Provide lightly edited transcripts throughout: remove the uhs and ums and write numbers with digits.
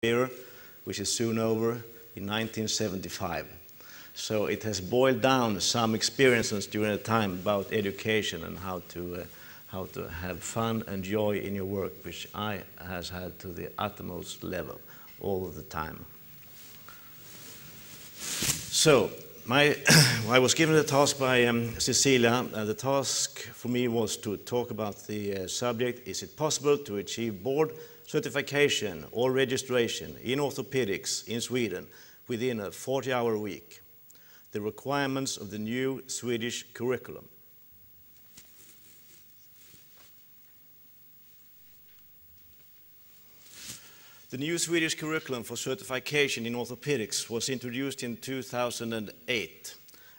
year, which is soon over, in 1975. So it has boiled down some experiences during the time about education and how to have fun and joy in your work, which I has had to the utmost level all the time. So I was given the task by Cecilia. The task for me was to talk about the subject, is it possible to achieve board certification or registration in orthopedics in Sweden within a 40-hour week? The requirements of the new Swedish curriculum. The new Swedish curriculum for certification in orthopedics was introduced in 2008,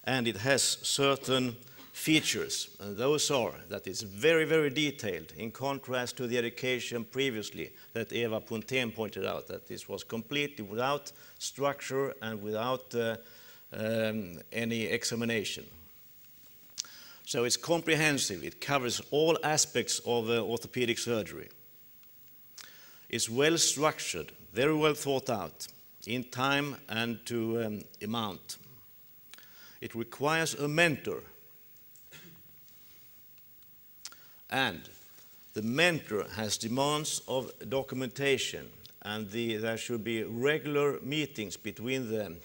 and it has certain features, and those are that it's very, very detailed, in contrast to the education previously that Eva Pontén pointed out, that this was completely without structure and without any examination. So it's comprehensive, it covers all aspects of orthopedic surgery. It's well structured, very well thought out, in time and to amount. It requires a mentor. And the mentor has demands of documentation, and there should be regular meetings between the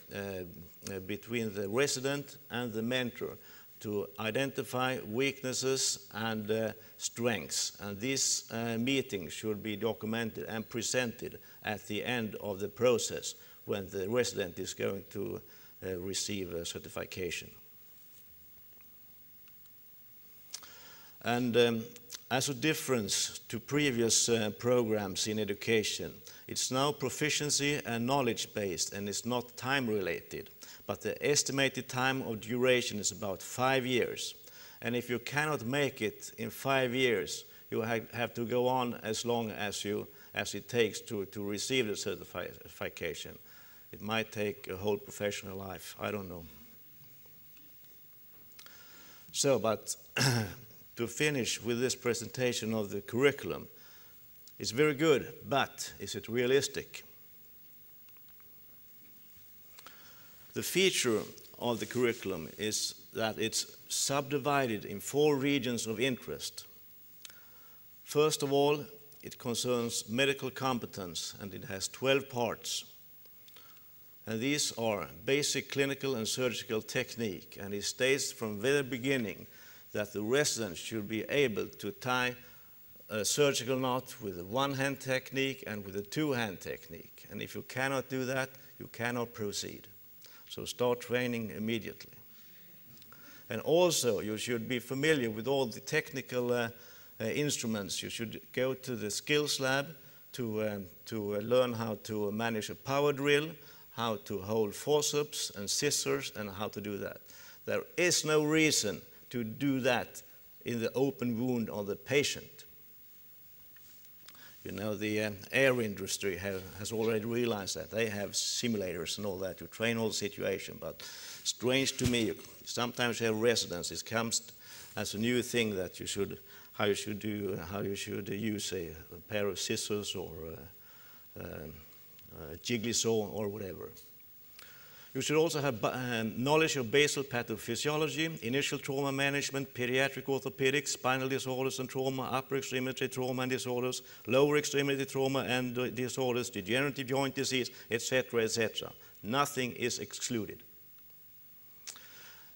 resident and the mentor to identify weaknesses and strengths. And this meeting should be documented and presented at the end of the process when the resident is going to receive a certification. And as a difference to previous programs in education, it's now proficiency and knowledge-based, and it's not time-related. But the estimated time of duration is about 5 years. And if you cannot make it in 5 years, you have to go on as long as it takes to receive the certification. It might take a whole professional life, I don't know. So, but to finish with this presentation of the curriculum, it's very good, but is it realistic? The feature of the curriculum is that it's subdivided in 4 regions of interest. First of all, it concerns medical competence, and it has 12 parts. And these are basic clinical and surgical technique, and it states from the very beginning that the resident should be able to tie a surgical knot with a one-hand technique and with a two-hand technique. And if you cannot do that, you cannot proceed. So start training immediately. And also, you should be familiar with all the technical instruments. You should go to the skills lab to learn how to manage a power drill, how to hold forceps and scissors, and how to do that. There is no reason to do that in the open wound on the patient. You know, the air industry has already realized that. They have simulators and all that to train all the situation, but strange to me, sometimes you have residents, it comes as a new thing that how you should use a pair of scissors or a jiggly saw or whatever. You should also have knowledge of basal pathophysiology, initial trauma management, pediatric orthopedics, spinal disorders and trauma, upper extremity trauma and disorders, lower extremity trauma and disorders, degenerative joint disease, etc., etc. Nothing is excluded.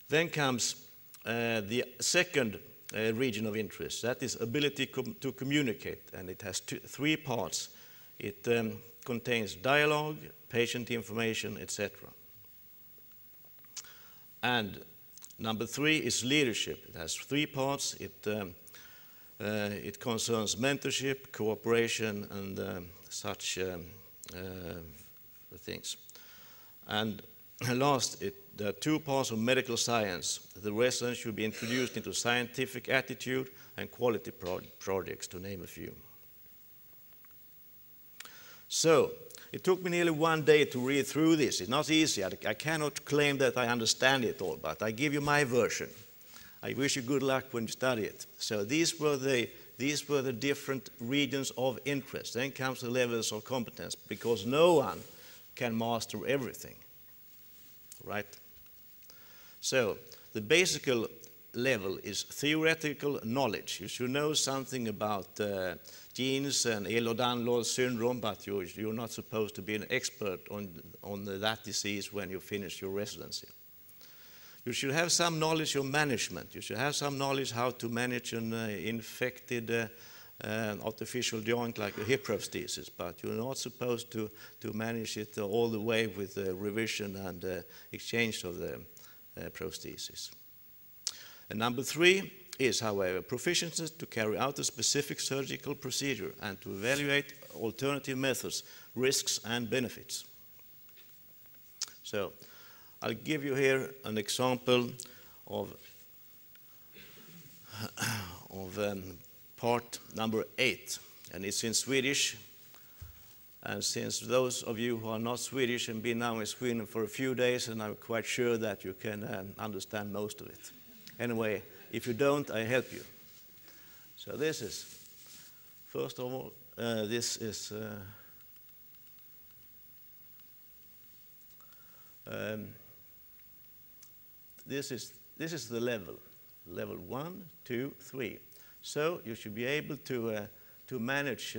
Then comes the second region of interest. That is ability to communicate, and it has 3 parts. It contains dialogue, patient information, etc. And number 3 is leadership. It has 3 parts. It concerns mentorship, cooperation, and such things. And last, there are 2 parts of medical science. The residents should be introduced into scientific attitude and quality projects, to name a few. So, it took me nearly 1 day to read through this. It's not easy. I cannot claim that I understand it all, but I give you my version. I wish you good luck when you study it. So these were the these were the different regions of interest. Then comes the levels of competence, because no one can master everything, right? So the basic level is theoretical knowledge. You should know something about genes and Ehlers-Danlos syndrome, but you're not supposed to be an expert on that disease when you finish your residency. You should have some knowledge of management. You should have some knowledge how to manage an infected artificial joint like a hip prosthesis, but you're not supposed to manage it all the way with revision and exchange of the prosthesis. And number 3 is, however, proficiency to carry out a specific surgical procedure and to evaluate alternative methods, risks and benefits. So I'll give you here an example of part number 8, and it's in Swedish. And since those of you who are not Swedish and been now in Sweden for a few days, and I'm quite sure that you can understand most of it. Anyway, if you don't, I help you. So this is, first of all, this is the level 1, 2, 3. So you should be able to manage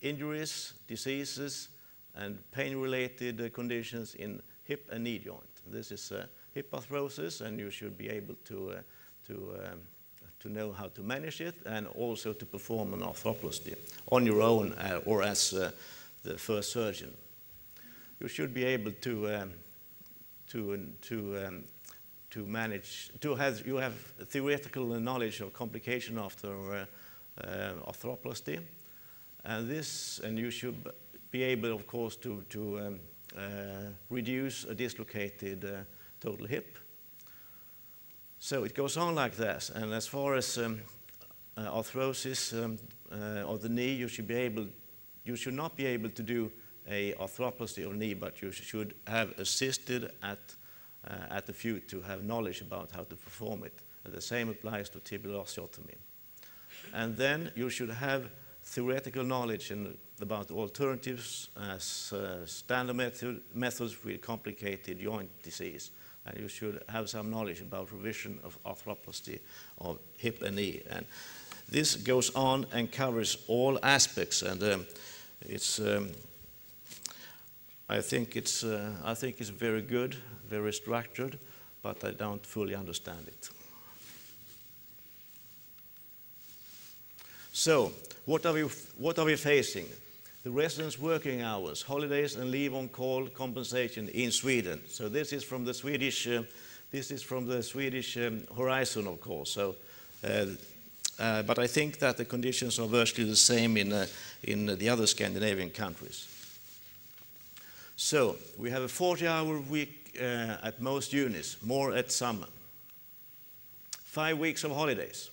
injuries, diseases, and pain-related conditions in hip and knee joint. This is hip arthrosis, and you should be able to know how to manage it, and also to perform an arthroplasty on your own or as the first surgeon. You should be able to manage, you have theoretical knowledge of complication after arthroplasty, and you should be able, of course, to reduce a dislocated total hip. So it goes on like this, and as far as arthrosis of the knee, you should not be able to do a arthroplasty of knee, but you should have assisted at the foot to have knowledge about how to perform it. And the same applies to tibial osteotomy. And then you should have theoretical knowledge about alternatives as standard methods with complicated joint disease. And you should have some knowledge about revision of arthroplasty of hip and knee. And this goes on and covers all aspects, and I think it's very good, very structured, but I don't fully understand it. So, what are we facing? The residents' working hours, holidays, and leave on call compensation in Sweden. So this is from the Swedish horizon, of course. So, but I think that the conditions are virtually the same in the other Scandinavian countries. So we have a 40-hour week at most units, more at summer. 5 weeks of holidays.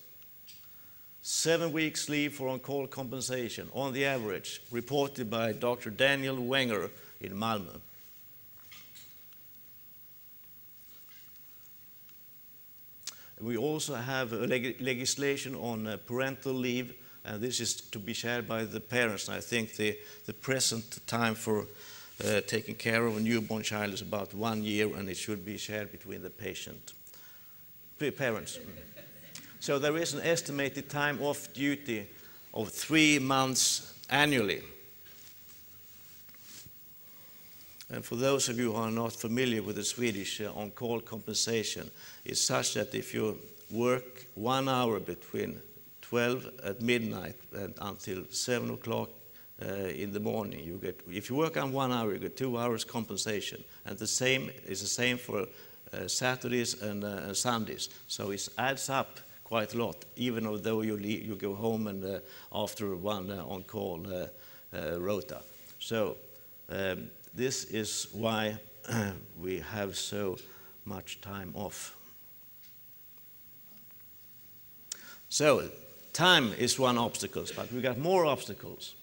7 weeks leave for on-call compensation, on the average, reported by Dr. Daniel Wenger in Malmö. We also have a legislation on parental leave, and this is to be shared by the parents. I think the present time for taking care of a newborn child is about 1 year, and it should be shared between the parents. So there is an estimated time off duty of 3 months annually. And for those of you who are not familiar with the Swedish on-call compensation, it's such that if you work 1 hour between 12 at midnight and until 7 o'clock in the morning, you get, if you work on 1 hour, you get 2 hours compensation. And the same is the same for Saturdays and Sundays. So it adds up quite a lot, even though you go home and after one on-call rota. So this is why we have so much time off. So time is one obstacle, but we got more obstacles.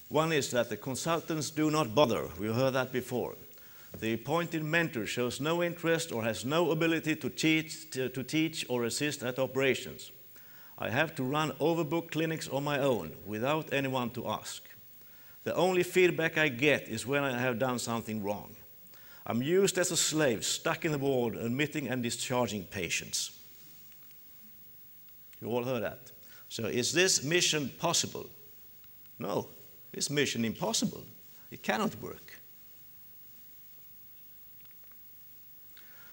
One is that the consultants do not bother. We heard that before. The appointed mentor shows no interest or has no ability to teach or assist at operations. I have to run overbooked clinics on my own without anyone to ask. The only feedback I get is when I have done something wrong. I'm used as a slave, stuck in the ward, admitting and discharging patients. You all heard that. So is this mission possible? No, it's mission impossible. It cannot work.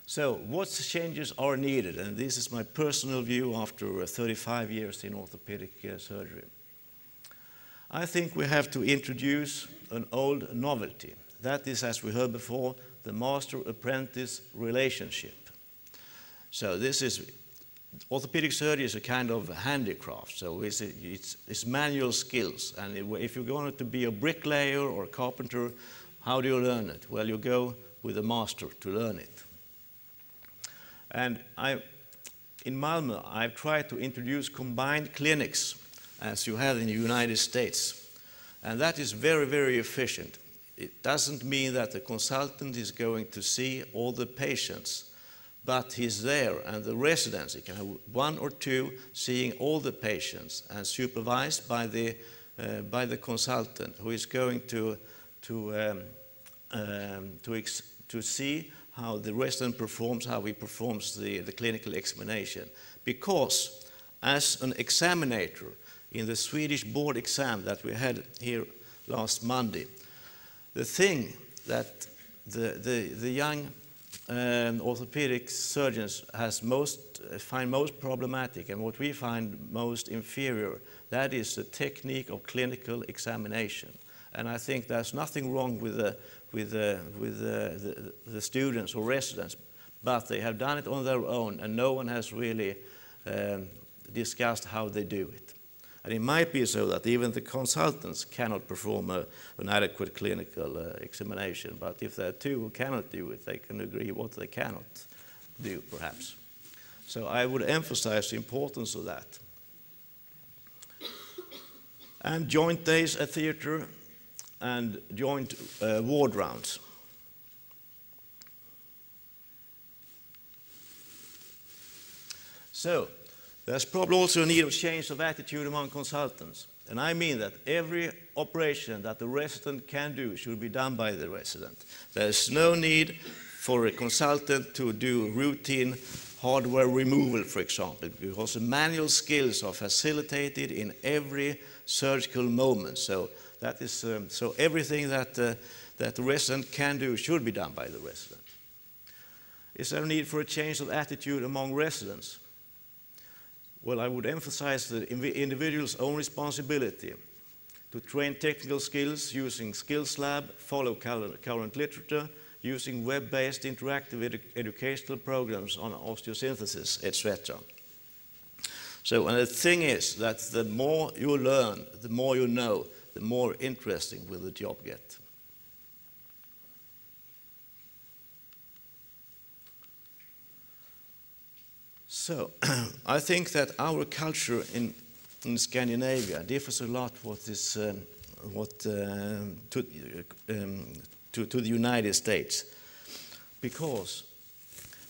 So what changes are needed? And this is my personal view after 35 years in orthopedic surgery. I think we have to introduce an old novelty. That is, as we heard before, the master-apprentice relationship. So this is, orthopedic surgery is a kind of handicraft. So it's manual skills. And if you're going to be a bricklayer or a carpenter, how do you learn it? Well, you go with a master to learn it. And in Malmö, I've tried to introduce combined clinics, as you have in the United States. And that is very, very efficient. It doesn't mean that the consultant is going to see all the patients, but he's there, and the residents, he can have one or two seeing all the patients and supervised by the consultant, who is going to see how the resident performs, how he performs the clinical examination. Because as an examinator in the Swedish board exam that we had here last Monday, the thing that the young orthopedic surgeons find most problematic, and what we find most inferior, that is the technique of clinical examination. And I think there's nothing wrong with the students or residents, but they have done it on their own, and no one has really discussed how they do it. And it might be so that even the consultants cannot perform an adequate clinical examination, but if there are two who cannot do it, they can agree what they cannot do, perhaps. So I would emphasize the importance of that. And joint days at theater and joint ward rounds. So, there's probably also a need of change of attitude among consultants. And I mean that every operation that the resident can do should be done by the resident. There's no need for a consultant to do routine hardware removal, for example, because the manual skills are facilitated in every surgical moment. So that is so everything that the resident can do should be done by the resident. Is there a need for a change of attitude among residents? Well, I would emphasize the individual's own responsibility to train technical skills using Skills Lab, follow current literature, using web-based interactive educational programs on osteosynthesis, etc. So, and the thing is that the more you learn, the more you know, the more interesting will the job get. So, I think that our culture in Scandinavia differs a lot to the United States. Because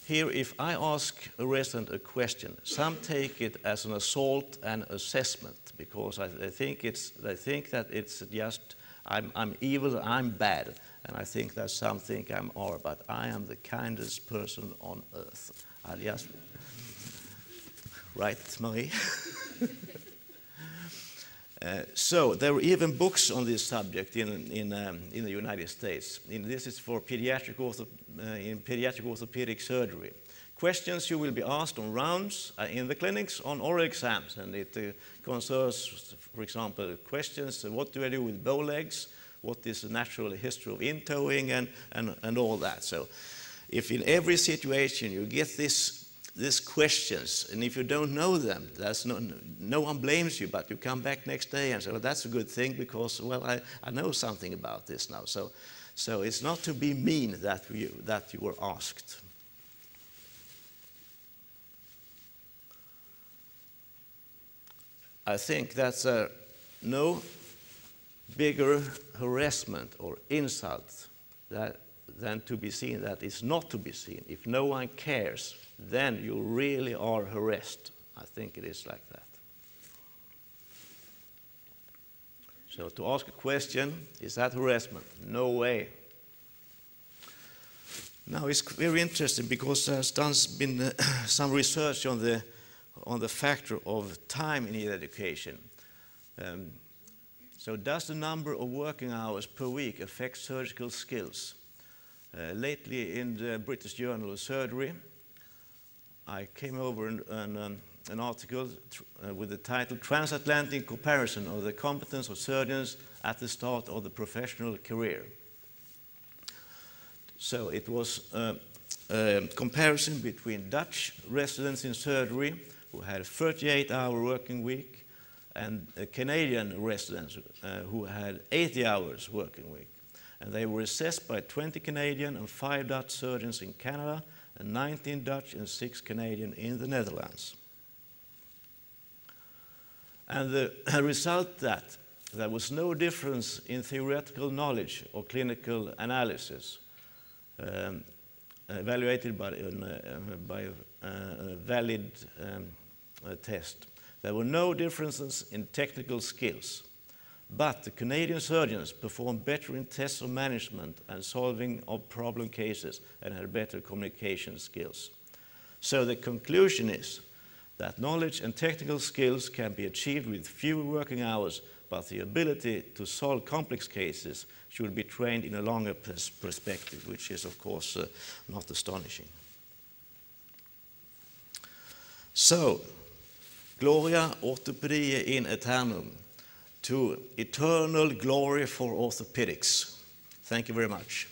here, if I ask a resident a question, some take it as an assault and assessment, because they think that it's just, I'm evil, I'm bad, and I think that some think I'm are, but I am the kindest person on earth. I just, right, Marie? So there are even books on this subject in the United States. This is for pediatric orthopedic surgery. Questions you will be asked on rounds in the clinics on oral exams, and it concerns, for example, questions: what do I do with bow legs? What is the natural history of in-toeing, and all that. So, if in every situation you get these questions, and if you don't know them, there's no one blames you, but you come back next day and say, well, that's a good thing because, well, I know something about this now. So it's not to be mean that you were asked. I think that's no bigger harassment or insult than to be seen that is not to be seen. If no one cares, then you really are harassed. I think it is like that. So to ask a question, is that harassment? No way. Now it's very interesting because there's been some research on the factor of time in education. So does the number of working hours per week affect surgical skills? Lately in the British Journal of Surgery, I came over an article with the title Transatlantic Comparison of the Competence of Surgeons at the Start of the Professional Career. So it was a comparison between Dutch residents in surgery who had a 38-hour working week and Canadian residents who had 80 hours working week. And they were assessed by 20 Canadian and 5 Dutch surgeons in Canada and 19 Dutch and 6 Canadian in the Netherlands. And the result that there was no difference in theoretical knowledge or clinical analysis evaluated by a valid test. There were no differences in technical skills, but the Canadian surgeons performed better in tests of management and solving of problem cases and had better communication skills. So the conclusion is that knowledge and technical skills can be achieved with fewer working hours, but the ability to solve complex cases should be trained in a longer perspective, which is, of course, not astonishing. So, Gloria Orthopaedics in Aeternum, to eternal glory for orthopedics. Thank you very much.